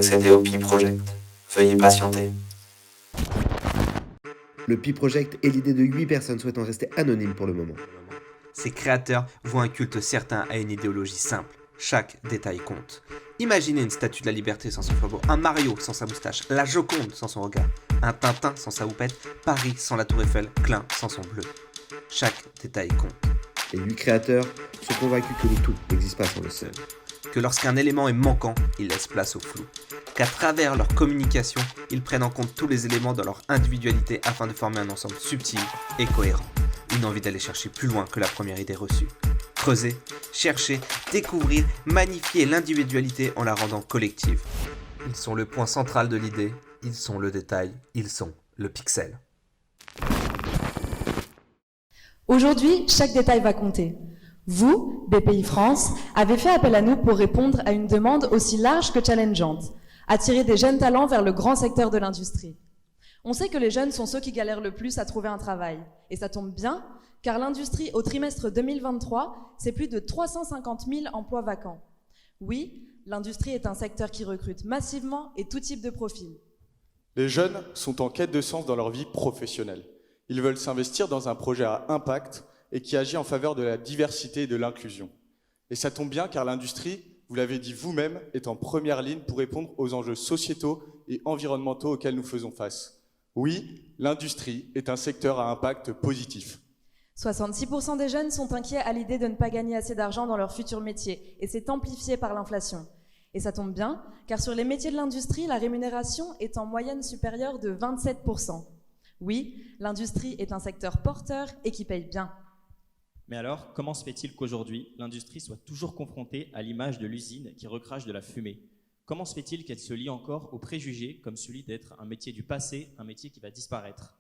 d'accéder au Pi Project. Veuillez patienter. Le Pi Project est l'idée de 8 personnes souhaitant rester anonymes pour le moment. Ses créateurs vouent un culte certain à une idéologie simple. Chaque détail compte. Imaginez une statue de la liberté sans son flambeau, un Mario sans sa moustache, la Joconde sans son regard, un Tintin sans sa houppette, Paris sans la tour Eiffel, Klein sans son bleu. Chaque détail compte. Les 8 créateurs sont convaincus que le tout n'existe pas sans le seul. Que lorsqu'un élément est manquant, ils laissent place au flou. Qu'à travers leur communication, ils prennent en compte tous les éléments dans leur individualité afin de former un ensemble subtil et cohérent. Une envie d'aller chercher plus loin que la première idée reçue. Creuser, chercher, découvrir, magnifier l'individualité en la rendant collective. Ils sont le point central de l'idée, ils sont le détail, ils sont le pixel. Aujourd'hui, chaque détail va compter. Vous, BPI France, avez fait appel à nous pour répondre à une demande aussi large que challengeante, attirer des jeunes talents vers le grand secteur de l'industrie. On sait que les jeunes sont ceux qui galèrent le plus à trouver un travail. Et ça tombe bien, car l'industrie au trimestre 2023, c'est plus de 350 000 emplois vacants. Oui, l'industrie est un secteur qui recrute massivement et tout type de profil. Les jeunes sont en quête de sens dans leur vie professionnelle. Ils veulent s'investir dans un projet à impact et qui agit en faveur de la diversité et de l'inclusion. Et ça tombe bien car l'industrie, vous l'avez dit vous-même, est en première ligne pour répondre aux enjeux sociétaux et environnementaux auxquels nous faisons face. Oui, l'industrie est un secteur à impact positif. 66% des jeunes sont inquiets à l'idée de ne pas gagner assez d'argent dans leur futur métier, et c'est amplifié par l'inflation. Et ça tombe bien, car sur les métiers de l'industrie, la rémunération est en moyenne supérieure de 27%. Oui, l'industrie est un secteur porteur et qui paye bien. Mais alors, comment se fait-il qu'aujourd'hui, l'industrie soit toujours confrontée à l'image de l'usine qui recrache de la fumée ? Comment se fait-il qu'elle se lie encore aux préjugés comme celui d'être un métier du passé, un métier qui va disparaître ?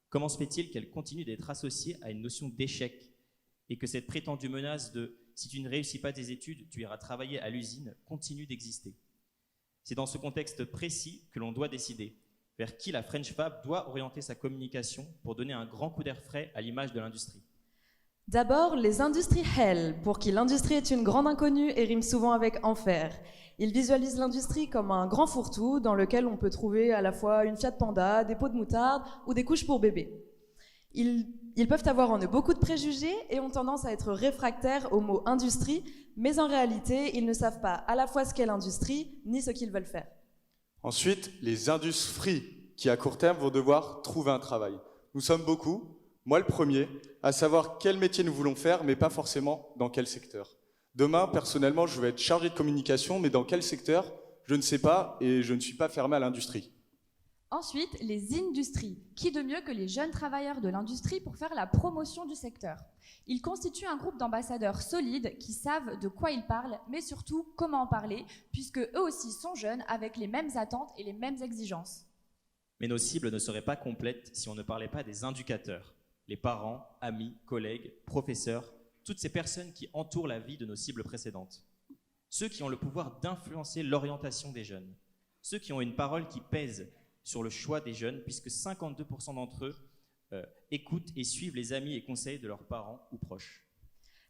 Comment se fait-il qu'elle continue d'être associée à une notion d'échec et que cette prétendue menace de « si tu ne réussis pas tes études, tu iras travailler à l'usine » continue d'exister ? C'est dans ce contexte précis que l'on doit décider vers qui la French Fab doit orienter sa communication pour donner un grand coup d'air frais à l'image de l'industrie. D'abord, les industriels, pour qui l'industrie est une grande inconnue et rime souvent avec enfer. Ils visualisent l'industrie comme un grand fourre-tout dans lequel on peut trouver à la fois une Fiat Panda, des pots de moutarde ou des couches pour bébé. Ils peuvent avoir en eux beaucoup de préjugés et ont tendance à être réfractaires au mot industrie, mais en réalité, ils ne savent pas à la fois ce qu'est l'industrie ni ce qu'ils veulent faire. Ensuite, les industries qui, à court terme, vont devoir trouver un travail. Nous sommes beaucoup, moi le premier, à savoir quel métier nous voulons faire, mais pas forcément dans quel secteur. Demain, personnellement, je vais être chargé de communication, mais dans quel secteur ? Je ne sais pas et je ne suis pas fermé à l'industrie. Ensuite, les industries. Qui de mieux que les jeunes travailleurs de l'industrie pour faire la promotion du secteur ? Ils constituent un groupe d'ambassadeurs solides qui savent de quoi ils parlent, mais surtout comment en parler, puisque eux aussi sont jeunes avec les mêmes attentes et les mêmes exigences. Mais nos cibles ne seraient pas complètes si on ne parlait pas des indicateurs. Les parents, amis, collègues, professeurs, toutes ces personnes qui entourent la vie de nos cibles précédentes. Ceux qui ont le pouvoir d'influencer l'orientation des jeunes. Ceux qui ont une parole qui pèse sur le choix des jeunes, puisque 52% d'entre eux écoutent et suivent les amis et conseils de leurs parents ou proches.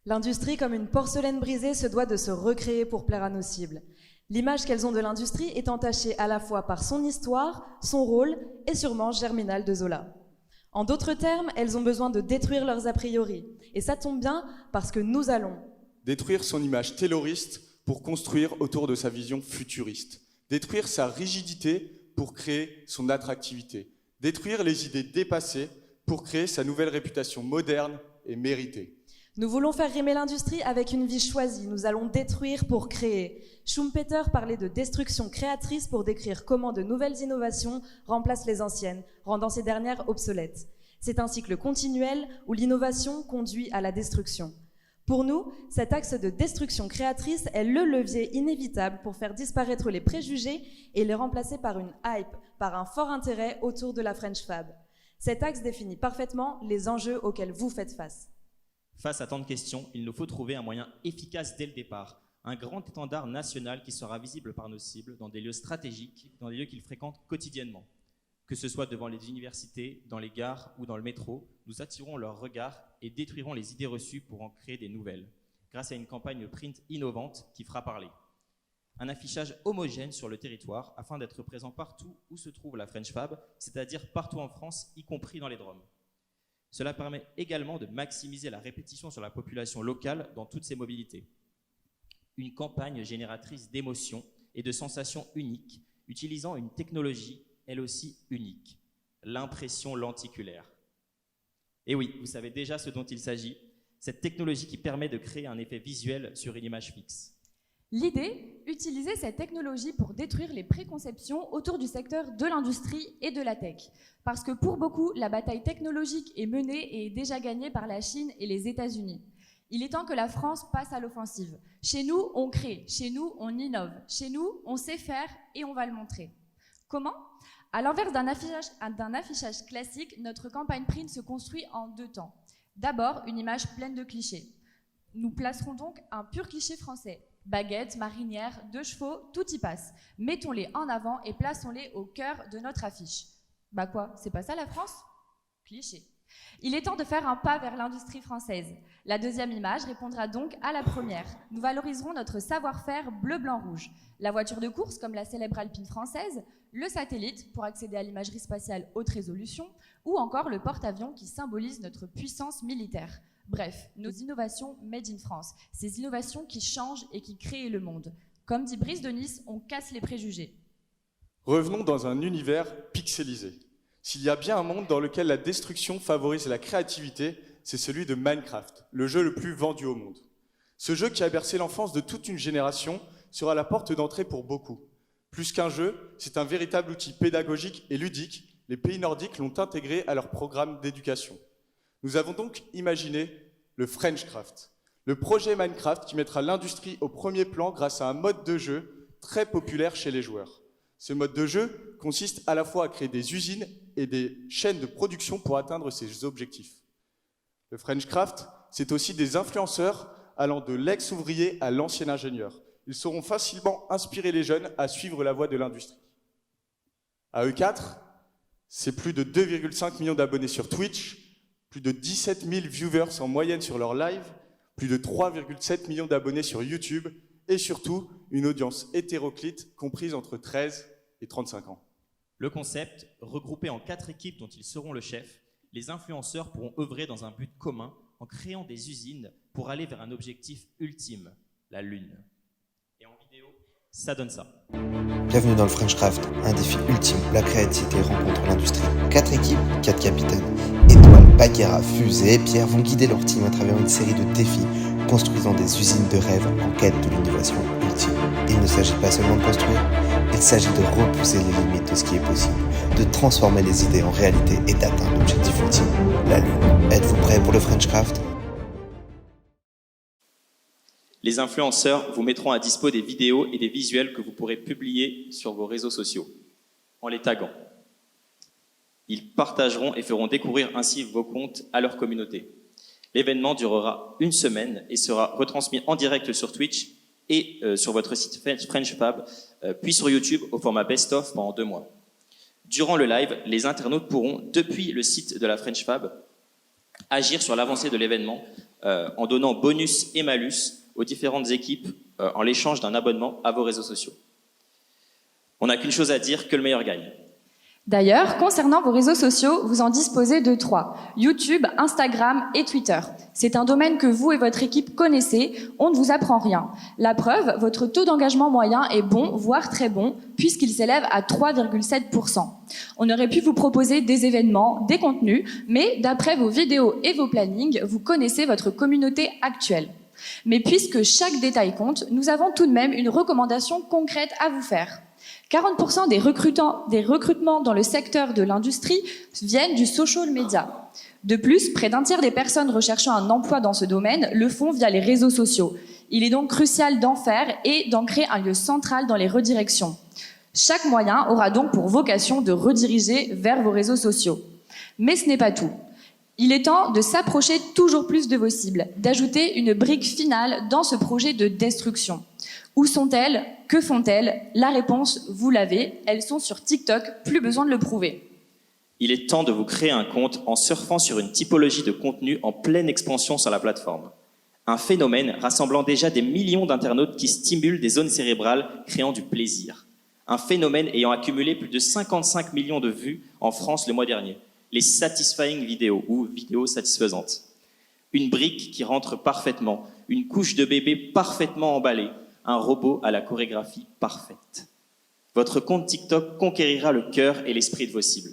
L'industrie, comme une porcelaine brisée, se doit de se recréer pour plaire à nos cibles. L'image qu'elles ont de l'industrie est entachée à la fois par son histoire, son rôle et sûrement Germinal de Zola. En d'autres termes, elles ont besoin de détruire leurs a priori. Et ça tombe bien parce que nous allons détruire son image tayloriste pour construire autour de sa vision futuriste. Détruire sa rigidité pour créer son attractivité. Détruire les idées dépassées pour créer sa nouvelle réputation moderne et méritée. Nous voulons faire rimer l'industrie avec une vie choisie. Nous allons détruire pour créer. Schumpeter parlait de destruction créatrice pour décrire comment de nouvelles innovations remplacent les anciennes, rendant ces dernières obsolètes. C'est un cycle continuel où l'innovation conduit à la destruction. Pour nous, cet axe de destruction créatrice est le levier inévitable pour faire disparaître les préjugés et les remplacer par une hype, par un fort intérêt autour de la French Fab. Cet axe définit parfaitement les enjeux auxquels vous faites face. Face à tant de questions, il nous faut trouver un moyen efficace dès le départ, un grand étendard national qui sera visible par nos cibles dans des lieux stratégiques, dans des lieux qu'ils fréquentent quotidiennement. Que ce soit devant les universités, dans les gares ou dans le métro, nous attirons leur regard et détruirons les idées reçues pour en créer des nouvelles, grâce à une campagne print innovante qui fera parler. un affichage homogène sur le territoire afin d'être présent partout où se trouve la French Fab, c'est-à-dire partout en France, y compris dans les DROM. Cela permet également de maximiser la répétition sur la population locale dans toutes ses mobilités. Une campagne génératrice d'émotions et de sensations uniques, utilisant une technologie, elle aussi unique, l'impression lenticulaire. Et oui, vous savez déjà ce dont il s'agit, cette technologie qui permet de créer un effet visuel sur une image fixe. L'idée, utiliser cette technologie pour détruire les préconceptions autour du secteur de l'industrie et de la tech. Parce que pour beaucoup, la bataille technologique est menée et est déjà gagnée par la Chine et les États-Unis. Il est temps que la France passe à l'offensive. Chez nous, on crée, chez nous, on innove, chez nous, on sait faire et on va le montrer. Comment ? À l'inverse d'un affichage classique, notre campagne print se construit en 2 temps. D'abord, une image pleine de clichés. Nous placerons donc un pur cliché français. Baguettes, marinières, 2 chevaux, tout y passe. Mettons-les en avant et plaçons-les au cœur de notre affiche. Bah quoi, c'est pas ça la France ? Cliché. Il est temps de faire un pas vers l'industrie française. La deuxième image répondra donc à la première. Nous valoriserons notre savoir-faire bleu, blanc, rouge. La voiture de course, comme la célèbre Alpine française, le satellite, pour accéder à l'imagerie spatiale haute résolution, ou encore le porte-avions qui symbolise notre puissance militaire. Bref, nos innovations made in France, ces innovations qui changent et qui créent le monde. Comme dit Brice de Nice, on casse les préjugés. Revenons dans un univers pixelisé. S'il y a bien un monde dans lequel la destruction favorise la créativité, c'est celui de Minecraft, le jeu le plus vendu au monde. Ce jeu qui a bercé l'enfance de toute une génération sera la porte d'entrée pour beaucoup. Plus qu'un jeu, c'est un véritable outil pédagogique et ludique. Les pays nordiques l'ont intégré à leur programme d'éducation. Nous avons donc imaginé le Frenchcraft, le projet Minecraft qui mettra l'industrie au premier plan grâce à un mode de jeu très populaire chez les joueurs. Ce mode de jeu consiste à la fois à créer des usines et des chaînes de production pour atteindre ces objectifs. Le Frenchcraft, c'est aussi des influenceurs allant de l'ex-ouvrier à l'ancien ingénieur. Ils sauront facilement inspirer les jeunes à suivre la voie de l'industrie. À eux 4, c'est plus de 2,5 millions d'abonnés sur Twitch, plus de 17 000 viewers en moyenne sur leur live, plus de 3,7 millions d'abonnés sur YouTube et surtout une audience hétéroclite comprise entre 13 et 35 ans. Le concept, regroupé en 4 équipes dont ils seront le chef, les influenceurs pourront œuvrer dans un but commun en créant des usines pour aller vers un objectif ultime, la Lune. Et en vidéo, ça donne ça. Bienvenue dans le Frenchcraft, un défi ultime où la créativité rencontre l'industrie. 4 équipes, 4 capitaines. Étoiles, Bagheera, Fusée et Pierre vont guider leur team à travers une série de défis, construisant des usines de rêve en quête de l'innovation ultime. Il ne s'agit pas seulement de construire, il s'agit de repousser les limites de ce qui est possible, de transformer les idées en réalité et d'atteindre l'objectif ultime, la Lune. Êtes-vous prêts pour le Frenchcraft ? Les influenceurs vous mettront à dispo des vidéos et des visuels que vous pourrez publier sur vos réseaux sociaux, en les taguant. Ils partageront et feront découvrir ainsi vos comptes à leur communauté. L'événement durera 1 semaine et sera retransmis en direct sur Twitch et sur votre site FrenchFab, puis sur YouTube au format best-of pendant 2 mois. Durant le live, les internautes pourront, depuis le site de la FrenchFab, agir sur l'avancée de l'événement en donnant bonus et malus aux différentes équipes en l'échange d'un abonnement à vos réseaux sociaux. On n'a qu'une chose à dire, que le meilleur gagne. D'ailleurs, concernant vos réseaux sociaux, vous en disposez de 3, YouTube, Instagram et Twitter. C'est un domaine que vous et votre équipe connaissez, on ne vous apprend rien. La preuve, votre taux d'engagement moyen est bon, voire très bon, puisqu'il s'élève à 3,7%. On aurait pu vous proposer des événements, des contenus, mais d'après vos vidéos et vos plannings, vous connaissez votre communauté actuelle. Mais puisque chaque détail compte, nous avons tout de même une recommandation concrète à vous faire. 40% des recrutements dans le secteur de l'industrie viennent du social media. De plus, près d'un tiers des personnes recherchant un emploi dans ce domaine le font via les réseaux sociaux. Il est donc crucial d'en faire et d'en créer un lieu central dans les redirections. Chaque moyen aura donc pour vocation de rediriger vers vos réseaux sociaux. Mais ce n'est pas tout. Il est temps de s'approcher toujours plus de vos cibles, d'ajouter une brique finale dans ce projet de destruction. Où sont-elles ? Que font-elles ? La réponse, vous l'avez, elles sont sur TikTok, plus besoin de le prouver. Il est temps de vous créer un compte en surfant sur une typologie de contenu en pleine expansion sur la plateforme. Un phénomène rassemblant déjà des millions d'internautes qui stimulent des zones cérébrales créant du plaisir. Un phénomène ayant accumulé plus de 55 millions de vues en France le mois dernier. Les satisfying vidéos ou vidéos satisfaisantes. Une brique qui rentre parfaitement, une couche de bébé parfaitement emballée, un robot à la chorégraphie parfaite. Votre compte TikTok conquérira le cœur et l'esprit de vos cibles.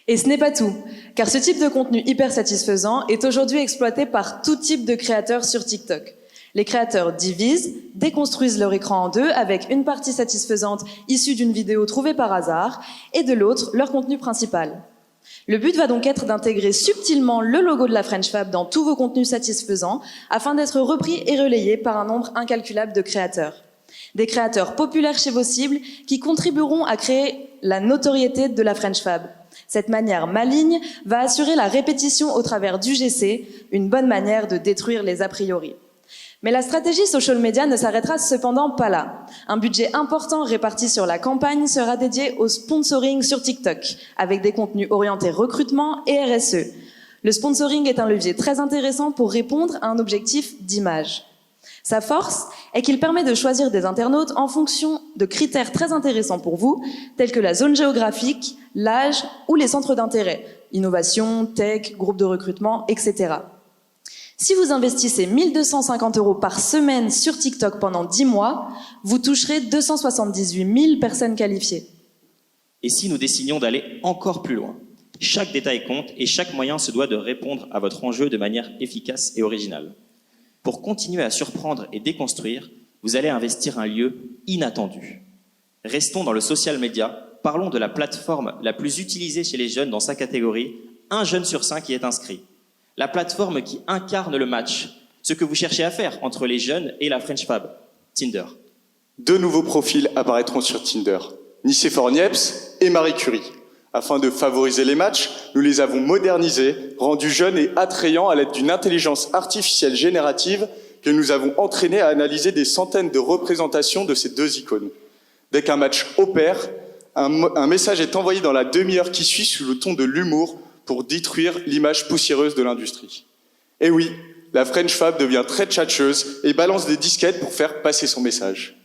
Et ce n'est pas tout, car ce type de contenu hyper satisfaisant est aujourd'hui exploité par tout type de créateurs sur TikTok. Les créateurs divisent, déconstruisent leur écran en deux avec une partie satisfaisante issue d'une vidéo trouvée par hasard et de l'autre leur contenu principal. Le but va donc être d'intégrer subtilement le logo de la French Fab dans tous vos contenus satisfaisants afin d'être repris et relayés par un nombre incalculable de créateurs. Des créateurs populaires chez vos cibles qui contribueront à créer la notoriété de la French Fab. Cette manière maligne va assurer la répétition au travers du GC, une bonne manière de détruire les a priori. Mais la stratégie social media ne s'arrêtera cependant pas là. Un budget important réparti sur la campagne sera dédié au sponsoring sur TikTok, avec des contenus orientés recrutement et RSE. Le sponsoring est un levier très intéressant pour répondre à un objectif d'image. Sa force est qu'il permet de choisir des internautes en fonction de critères très intéressants pour vous, tels que la zone géographique, l'âge ou les centres d'intérêt, innovation, tech, groupe de recrutement, etc. Si vous investissez 1 250 € par semaine sur TikTok pendant 10 mois, vous toucherez 278 000 personnes qualifiées. Et si nous décidions d'aller encore plus loin? Chaque détail compte et chaque moyen se doit de répondre à votre enjeu de manière efficace et originale. Pour continuer à surprendre et déconstruire, vous allez investir un lieu inattendu. Restons dans le social media, parlons de la plateforme la plus utilisée chez les jeunes dans sa catégorie, 1 jeune sur 5 y est inscrit. La plateforme qui incarne le match, ce que vous cherchez à faire entre les jeunes et la French Fab, Tinder. 2 nouveaux profils apparaîtront sur Tinder, Nicéphore Niepce et Marie Curie. Afin de favoriser les matchs, nous les avons modernisés, rendus jeunes et attrayants à l'aide d'une intelligence artificielle générative que nous avons entraînée à analyser des centaines de représentations de ces 2 icônes. Dès qu'un match opère, un message est envoyé dans la demi-heure qui suit sous le ton de l'humour pour détruire l'image poussiéreuse de l'industrie. Et oui, la French Fab devient très tchatcheuse et balance des disquettes pour faire passer son message.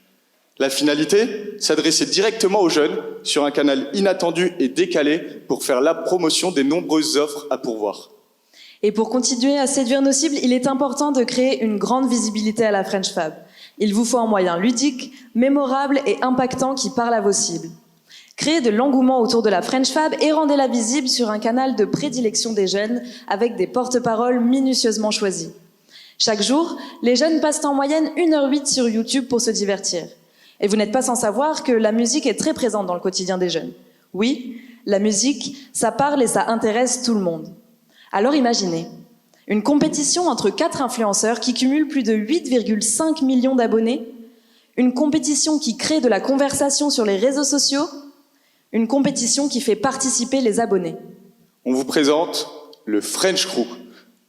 La finalité, s'adresser directement aux jeunes sur un canal inattendu et décalé pour faire la promotion des nombreuses offres à pourvoir. Et pour continuer à séduire nos cibles, il est important de créer une grande visibilité à la French Fab. Il vous faut un moyen ludique, mémorable et impactant qui parle à vos cibles. Créez de l'engouement autour de la French Fab et rendez-la visible sur un canal de prédilection des jeunes avec des porte-paroles minutieusement choisis. Chaque jour, les jeunes passent en moyenne 1h08 sur YouTube pour se divertir. Et vous n'êtes pas sans savoir que la musique est très présente dans le quotidien des jeunes. Oui, la musique, ça parle et ça intéresse tout le monde. Alors imaginez, une compétition entre 4 influenceurs qui cumulent plus de 8,5 millions d'abonnés, une compétition qui crée de la conversation sur les réseaux sociaux, une compétition qui fait participer les abonnés. On vous présente le French Crew,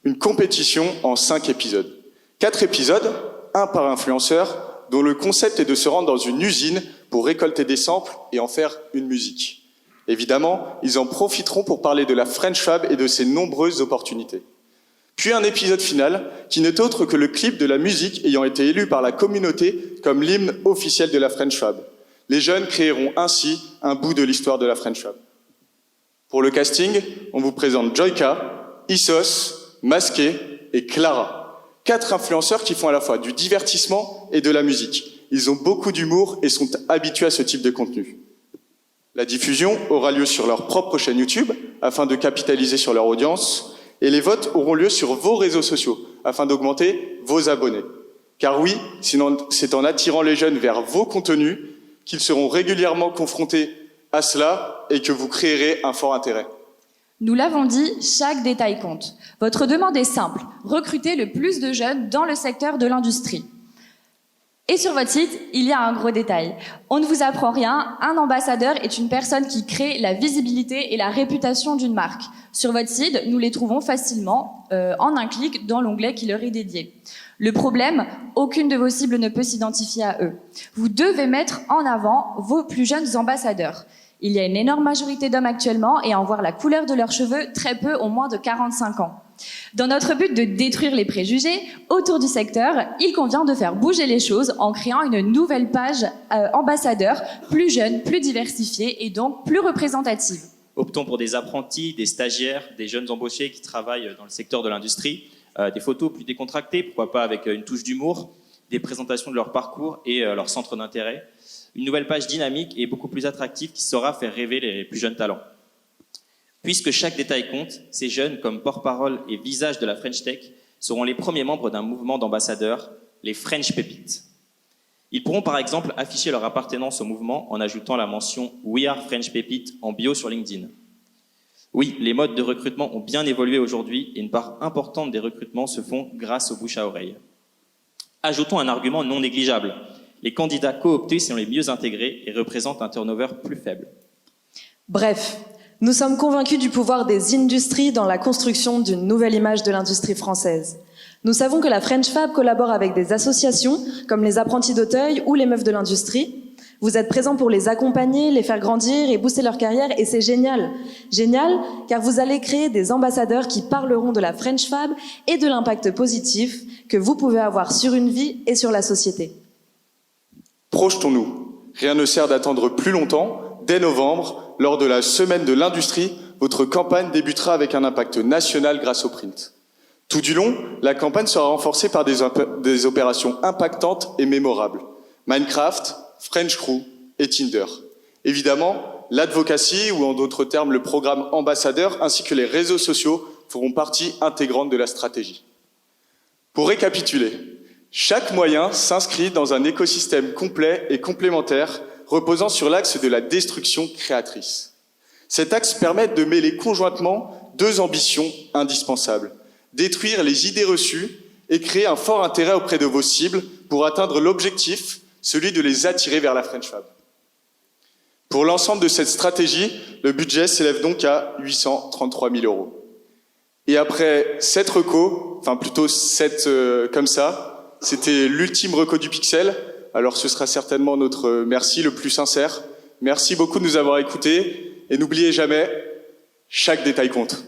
une compétition en 5 épisodes. 4 épisodes, 1 par influenceur, dont le concept est de se rendre dans une usine pour récolter des samples et en faire une musique. Évidemment, ils en profiteront pour parler de la French Fab et de ses nombreuses opportunités. Puis un épisode final, qui n'est autre que le clip de la musique ayant été élu par la communauté comme l'hymne officiel de la French Fab. Les jeunes créeront ainsi un bout de l'histoire de la French Fab. Pour le casting, on vous présente Joyka, Issos, Masqué et Clara. 4 influenceurs qui font à la fois du divertissement et de la musique. Ils ont beaucoup d'humour et sont habitués à ce type de contenu. La diffusion aura lieu sur leur propre chaîne YouTube afin de capitaliser sur leur audience et les votes auront lieu sur vos réseaux sociaux afin d'augmenter vos abonnés. Car oui, c'est en attirant les jeunes vers vos contenus qu'ils seront régulièrement confrontés à cela et que vous créerez un fort intérêt. Nous l'avons dit, chaque détail compte. Votre demande est simple, recrutez le plus de jeunes dans le secteur de l'industrie. Et sur votre site, il y a un gros détail. On ne vous apprend rien, un ambassadeur est une personne qui crée la visibilité et la réputation d'une marque. Sur votre site, nous les trouvons facilement, en un clic, dans l'onglet qui leur est dédié. Le problème, aucune de vos cibles ne peut s'identifier à eux. Vous devez mettre en avant vos plus jeunes ambassadeurs. Il y a une énorme majorité d'hommes actuellement et à en voir la couleur de leurs cheveux, très peu ont moins de 45 ans. Dans notre but de détruire les préjugés autour du secteur, il convient de faire bouger les choses en créant une nouvelle page ambassadeur, plus jeune, plus diversifiée et donc plus représentative. Optons pour des apprentis, des stagiaires, des jeunes embauchés qui travaillent dans le secteur de l'industrie, des photos plus décontractées, pourquoi pas avec une touche d'humour, des présentations de leur parcours et leur centre d'intérêt. Une nouvelle page dynamique et beaucoup plus attractive qui saura faire rêver les plus jeunes talents. Puisque chaque détail compte, ces jeunes, comme porte-parole et visage de la French Tech, seront les premiers membres d'un mouvement d'ambassadeurs, les French Pépites. Ils pourront par exemple afficher leur appartenance au mouvement en ajoutant la mention « We are French Pépites » en bio sur LinkedIn. Oui, les modes de recrutement ont bien évolué aujourd'hui et une part importante des recrutements se font grâce au bouche à oreille. Ajoutons un argument non négligeable. Les candidats cooptés sont les mieux intégrés et représentent un turnover plus faible. Bref, nous sommes convaincus du pouvoir des industries dans la construction d'une nouvelle image de l'industrie française. Nous savons que la French Fab collabore avec des associations comme les apprentis d'Auteuil ou les meufs de l'industrie. Vous êtes présents pour les accompagner, les faire grandir et booster leur carrière et c'est génial. Génial car vous allez créer des ambassadeurs qui parleront de la French Fab et de l'impact positif que vous pouvez avoir sur une vie et sur la société. Projetons-nous. Rien ne sert d'attendre plus longtemps. Dès novembre, lors de la semaine de l'industrie, votre campagne débutera avec un impact national grâce au print. Tout du long, la campagne sera renforcée par des opérations impactantes et mémorables. Minecraft, French Crew et Tinder. Évidemment, l'advocacy, ou en d'autres termes le programme ambassadeur, ainsi que les réseaux sociaux feront partie intégrante de la stratégie. Pour récapituler, chaque moyen s'inscrit dans un écosystème complet et complémentaire reposant sur l'axe de la destruction créatrice. Cet axe permet de mêler conjointement deux ambitions indispensables. Détruire les idées reçues et créer un fort intérêt auprès de vos cibles pour atteindre l'objectif, celui de les attirer vers la French Fab. Pour l'ensemble de cette stratégie, le budget s'élève donc à 833 000 €. Et après 7 recos, enfin plutôt 7 comme ça, c'était l'ultime reco du Pixel. Alors ce sera certainement notre merci le plus sincère. Merci beaucoup de nous avoir écoutés et n'oubliez jamais, chaque détail compte.